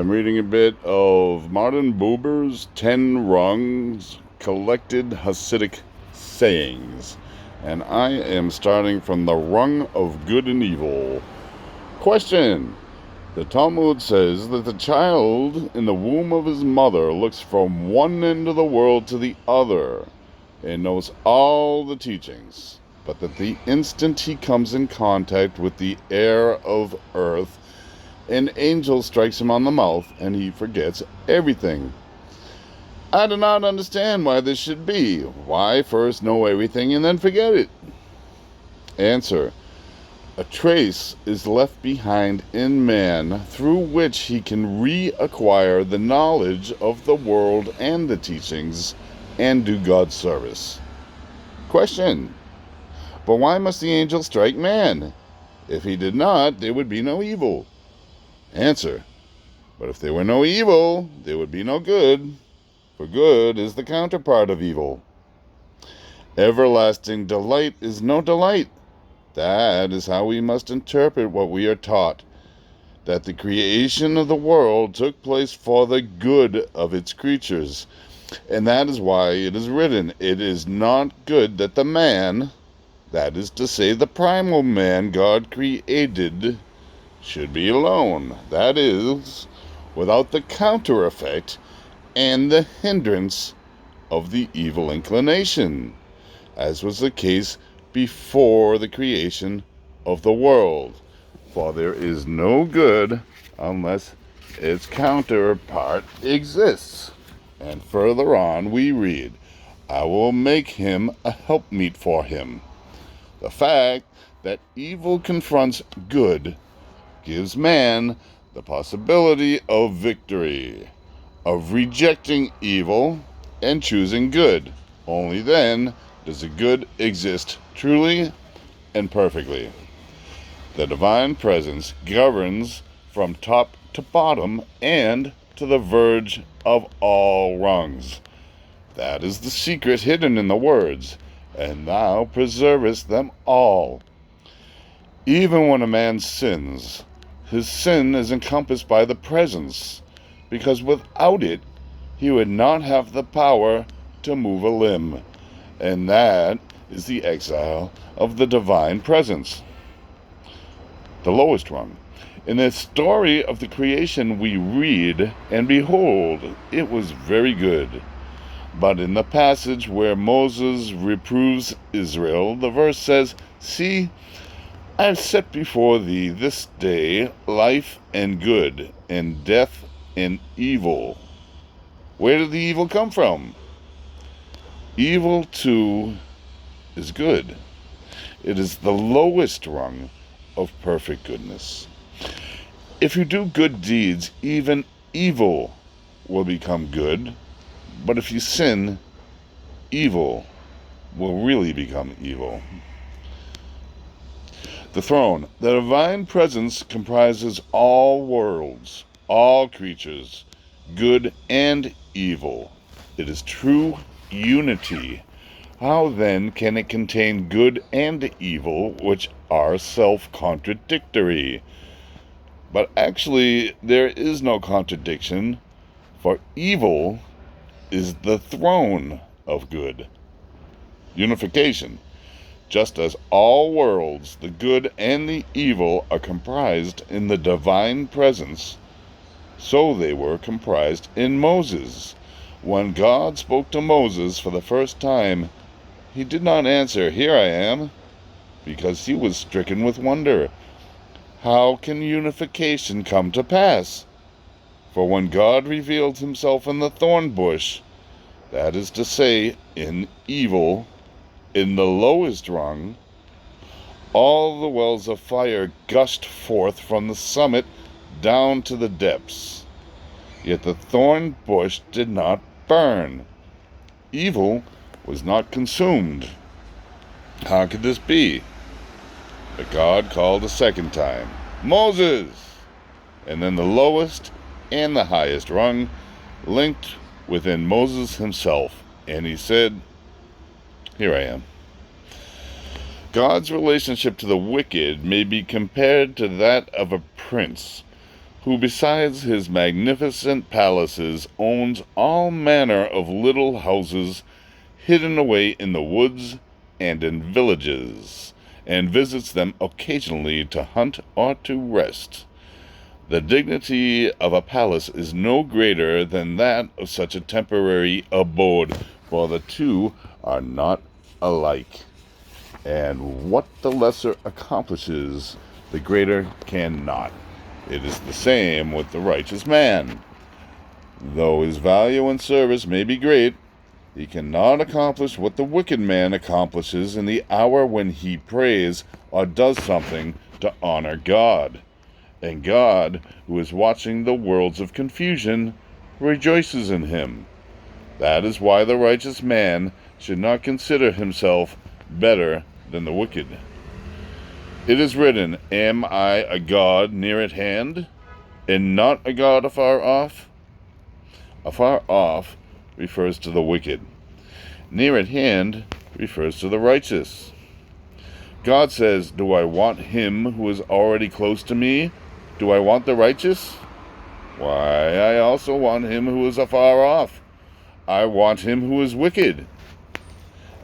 I'm reading a bit of Martin Buber's 10 Rungs collected Hasidic sayings, and I am starting from the rung of good and evil. Question. The Talmud says that the child in the womb of his mother looks from one end of the world to the other and knows all the teachings, but that the instant he comes in contact with the air of earth, an angel strikes him on the mouth and he forgets everything. I do not understand why this should be. Why first know everything and then forget it? Answer. A trace is left behind in man through which he can reacquire the knowledge of the world and the teachings and do God's service. Question. But why must the angel strike man? If he did not, there would be no evil. Answer. But if there were no evil, there would be no good, for good is the counterpart of evil. Everlasting delight is no delight. That is how we must interpret what we are taught, that the creation of the world took place for the good of its creatures, and that is why it is written, it is not good that the man, that is to say the primal man God created, should be alone, that is, without the counter effect and the hindrance of the evil inclination, as was the case before the creation of the world. For there is no good unless its counterpart exists. And further on we read, I will make him a helpmeet for him. The fact that evil confronts good gives man the possibility of victory, of rejecting evil and choosing good. Only then does the good exist truly and perfectly. The divine presence governs from top to bottom and to the verge of all rungs. That is the secret hidden in the words, and thou preservest them all. Even when a man sins, his sin is encompassed by the presence, because without it, he would not have the power to move a limb, and that is the exile of the divine presence. The lowest rung. In the story of the creation we read, and behold, it was very good. But in the passage where Moses reproves Israel, the verse says, See, I have set before thee this day life and good, and death and evil. Where did the evil come from? Evil, too, is good. It is the lowest rung of perfect goodness. If you do good deeds, even evil will become good. But if you sin, evil will really become evil. The throne. The divine presence comprises all worlds, all creatures, good and evil. It is true unity. How then can it contain good and evil, which are self-contradictory? But actually, there is no contradiction, for evil is the throne of good. Unification. Just as all worlds, the good and the evil, are comprised in the divine presence, so they were comprised in Moses. When God spoke to Moses for the first time, he did not answer, Here I am, because he was stricken with wonder. How can unification come to pass? For when God revealed himself in the thorn bush, that is to say, in evil, in the lowest rung, all the wells of fire gushed forth from the summit down to the depths. Yet the thorn bush did not burn. Evil was not consumed. How could this be? But God called a second time, Moses! And then the lowest and the highest rung linked within Moses himself, and he said, Here I am. God's relationship to the wicked may be compared to that of a prince who besides his magnificent palaces owns all manner of little houses hidden away in the woods and in villages, and visits them occasionally to hunt or to rest. The dignity of a palace is no greater than that of such a temporary abode, for the two are not alike. And what the lesser accomplishes, the greater cannot. It is the same with the righteous man. Though his value and service may be great, he cannot accomplish what the wicked man accomplishes in the hour when he prays or does something to honor God. And God, who is watching the worlds of confusion, rejoices in him. That is why the righteous man should not consider himself better than the wicked. It is written, Am I a God near at hand, and not a God afar off? Afar off refers to the wicked. Near at hand refers to the righteous. God says, do I want him who is already close to me? Do I want the righteous? Why, I also want him who is afar off. I want him who is wicked.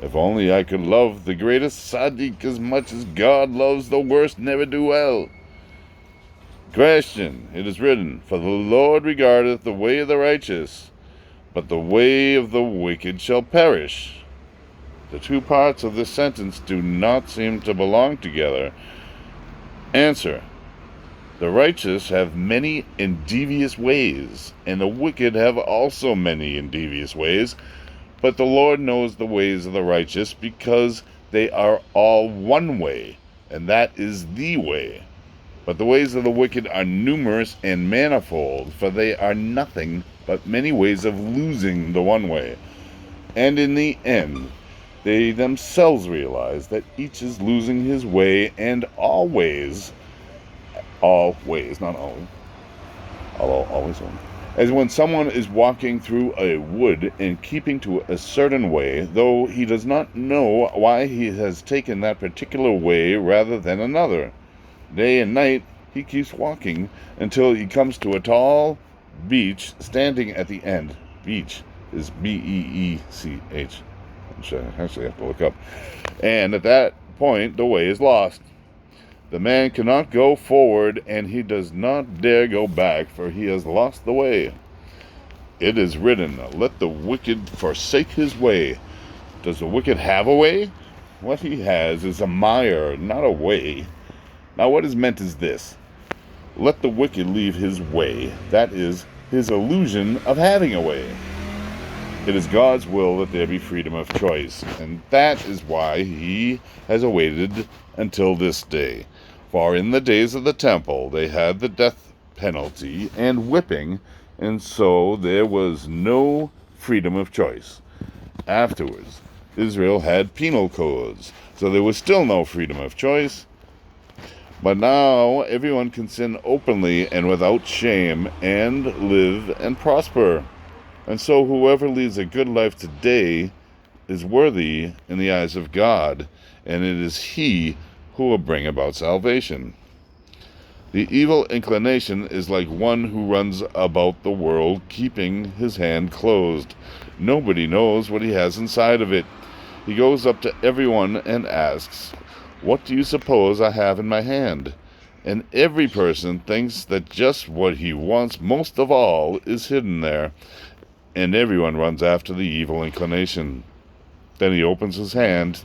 If only I could love the greatest Hasidic as much as God loves the worst ne'er-do-well. Question, it is written, For the Lord regardeth the way of the righteous, but the way of the wicked shall perish. The two parts of this sentence do not seem to belong together. Answer, the righteous have many and devious ways, and the wicked have also many and devious ways, but the Lord knows the ways of the righteous, because they are all one way, and that is the way. But the ways of the wicked are numerous and manifold, for they are nothing but many ways of losing the one way. And in the end, they themselves realize that each is losing his way, and all ways, not always, although always one. As when someone is walking through a wood and keeping to a certain way, though he does not know why he has taken that particular way rather than another. Day and night he keeps walking until he comes to a tall beech standing at the end. Beech is B-E-E-C-H. I actually have to look up. And at that point the way is lost. The man cannot go forward, and he does not dare go back, for he has lost the way. It is written, Let the wicked forsake his way. Does the wicked have a way? What he has is a mire, not a way. Now what is meant is this. Let the wicked leave his way. That is, his illusion of having a way. It is God's will that there be freedom of choice, and that is why he has awaited until this day. For in the days of the temple they had the death penalty and whipping, and so there was no freedom of choice. Afterwards, Israel had penal codes, so there was still no freedom of choice. But now everyone can sin openly and without shame, and live and prosper. And so whoever leads a good life today is worthy in the eyes of God, and it is he who will bring about salvation. The evil inclination is like one who runs about the world keeping his hand closed. Nobody knows what he has inside of it. He goes up to everyone and asks, What do you suppose I have in my hand? And every person thinks that just what he wants most of all is hidden there, and everyone runs after the evil inclination. Then he opens his hand,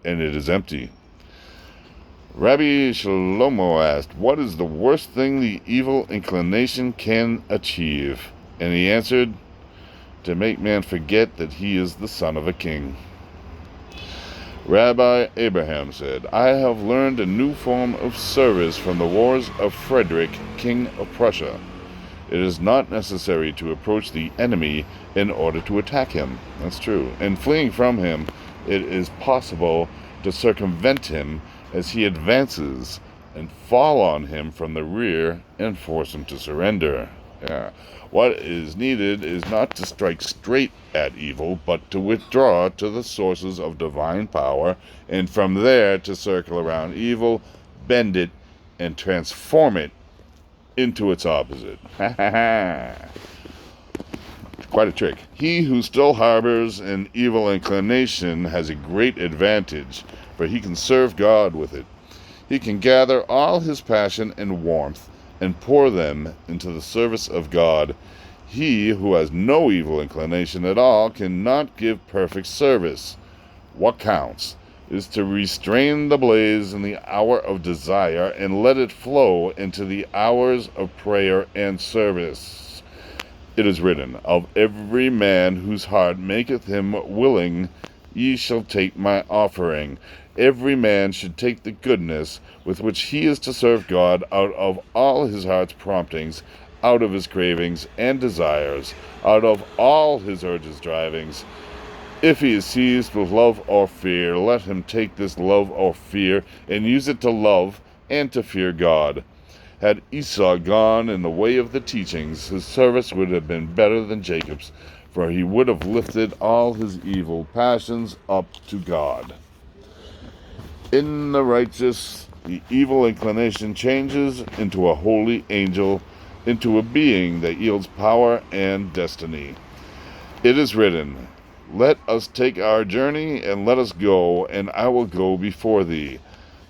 and it is empty. Rabbi Shlomo asked, What is the worst thing the evil inclination can achieve? And he answered, To make man forget that he is the son of a king. Rabbi Abraham said, I have learned a new form of service from the wars of Frederick, king of Prussia. It is not necessary to approach the enemy in order to attack him. That's true. And fleeing from him, it is possible to circumvent him as he advances and fall on him from the rear and force him to surrender. What is needed is not to strike straight at evil, but to withdraw to the sources of divine power, and from there to circle around evil, bend it, and transform it into its opposite. Ha ha ha. Quite a trick. He who still harbors an evil inclination has a great advantage, for he can serve God with it. He can gather all his passion and warmth and pour them into the service of God. He who has no evil inclination at all cannot give perfect service. What counts is to restrain the blaze in the hour of desire and let it flow into the hours of prayer and service. It is written, Of every man whose heart maketh him willing, ye shall take my offering. Every man should take the goodness with which he is to serve God out of all his heart's promptings, out of his cravings and desires, out of all his urges drivings. If he is seized with love or fear, let him take this love or fear and use it to love and to fear God. Had Esau gone in the way of the teachings, his service would have been better than Jacob's, for he would have lifted all his evil passions up to God. In the righteous, the evil inclination changes into a holy angel, into a being that yields power and destiny. It is written, Let us take our journey, and let us go, and I will go before thee.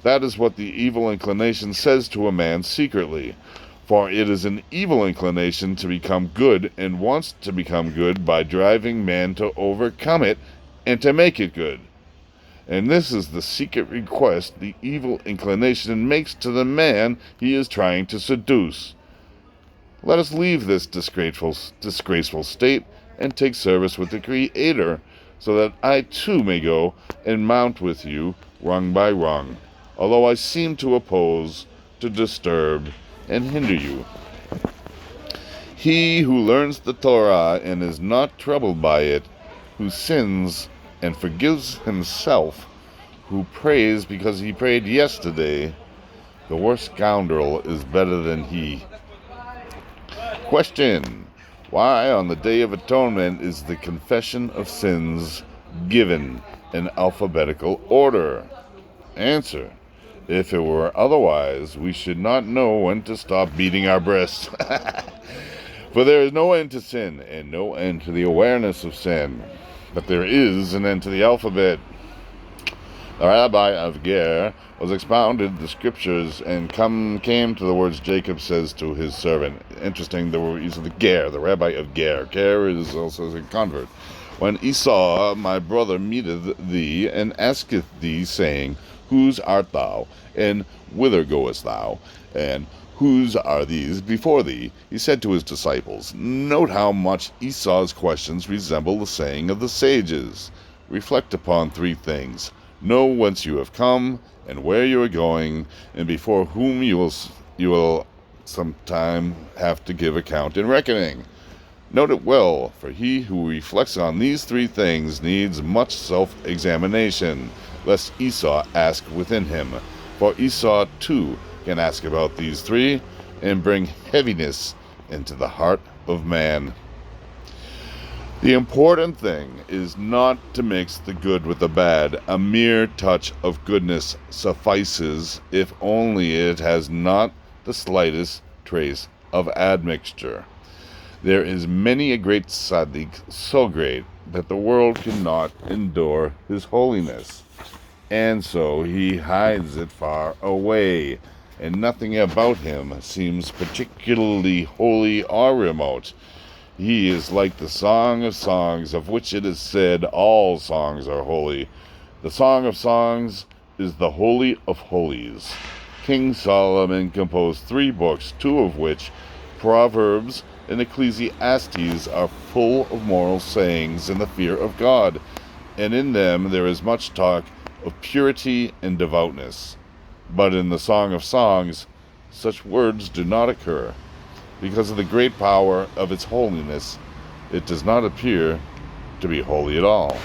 That is what the evil inclination says to a man secretly. For it is an evil inclination to become good, and wants to become good by driving man to overcome it and to make it good. And this is the secret request the evil inclination makes to the man he is trying to seduce. Let us leave this disgraceful state and take service with the Creator, so that I too may go and mount with you rung by rung, although I seem to oppose, to disturb, and hinder you. He who learns the Torah and is not troubled by it, who sins and forgives himself, who prays because he prayed yesterday, the worst scoundrel is better than he. Question: Why on the Day of Atonement is the confession of sins given in alphabetical order? Answer: If it were otherwise, we should not know when to stop beating our breasts. For there is no end to sin, and no end to the awareness of sin. But there is an end to the alphabet. The rabbi of Ger was expounded the scriptures and came to the words Jacob says to his servant. Interesting, the use of the Ger, the rabbi of Ger. Ger is also a convert. When Esau, my brother, meeteth thee, and asketh thee, saying, Whose art thou, and whither goest thou, and whose are these before thee? He said to his disciples, Note how much Esau's questions resemble the saying of the sages. Reflect upon three things. Know whence you have come, and where you are going, and before whom you will sometime have to give account in reckoning. Note it well, for he who reflects on these three things needs much self-examination, lest Esau ask within him. For Esau too can ask about these three, and bring heaviness into the heart of man. The important thing is not to mix the good with the bad. A mere touch of goodness suffices, if only it has not the slightest trace of admixture. There is many a great tzaddik, so great that the world cannot endure his holiness, and so he hides it far away, and nothing about him seems particularly holy or remote. He is like the Song of Songs, of which it is said, all songs are holy. The Song of Songs is the Holy of Holies. King Solomon composed 3 books, 2 of which, Proverbs and Ecclesiastes, are full of moral sayings and the fear of God, and in them there is much talk of purity and devoutness. But in the Song of Songs, such words do not occur. Because of the great power of its holiness, it does not appear to be holy at all.